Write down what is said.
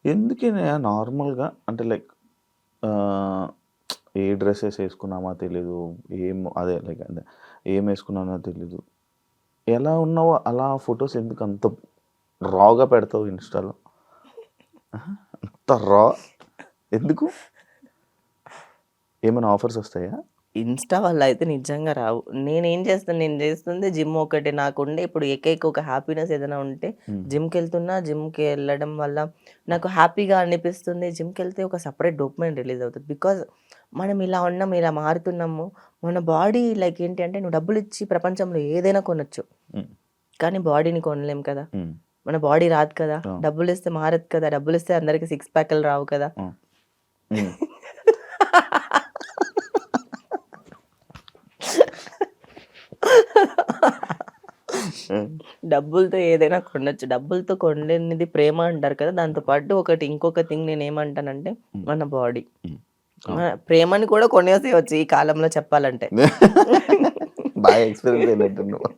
ఎందుకని నార్మల్‌గా అంటే లైక్ ఏ డ్రెసెస్ ఏసుకున్నామో తెలీదు. అదే లైక్ అదే ఏమేసుకున్నానో తెలీదు. ఎలా ఉన్నావో అలా ఫోటోస్ ఎందుకు అంత రా‌గా పెడతావు ఇన్‌స్టాలో? అంత రా ఎందుకు? ఏమైనా ఆఫర్స్ వస్తాయా? ఇన్‌స్టా వల్ల అయితే నిజంగా రావు. నేను చేస్తుంది జిమ్ ఒకటే. నాకుండే ఇప్పుడు ఏకైక ఒక హ్యాపీనెస్ ఏదైనా ఉంటే జిమ్‌కెళ్తున్నా. జిమ్‌కెళ్ళడం వల్ల నాకు హ్యాపీగా అనిపిస్తుంది. జిమ్‌కెళ్తే ఒక సెపరేట్ డోపమైన్ రిలీజ్ అవుతది. బికాజ్ మనం ఇలా ఉన్నాం, ఇలా మారుతున్నాము. మన బాడీ లైక్ ఏంటి అంటే నువ్వు డబ్బులిచ్చి ప్రపంచంలో ఏదైనా కొనొచ్చు. హ్మ్. కానీ బాడీని కొనలేం కదా! హ్మ్. మన బాడీ రాదు కదా! ఆ! డబ్బులిస్తే మారదు కదా! డబ్బులిస్తే అందరికి సిక్స్ ప్యాకులు రావు కదా! ఆ! హ్మ్. హ్మ్. డబ్బులతో ఏదైనా కొనొచ్చు. డబ్బులతో కొనలేనిది ప్రేమ అంటారు కదా! దాంతో పాటు ఇంకొక థింగ్ నేనేమంటానంటే హ్మ్. మన బాడీ. హ్మ్. ప్రేమని కూడా కొనేసేయొచ్చు ఈ కాలంలో చెప్పాలంటే. బాగా ఎక్స్‌పీరియన్స్ అయినట్టున్నావు.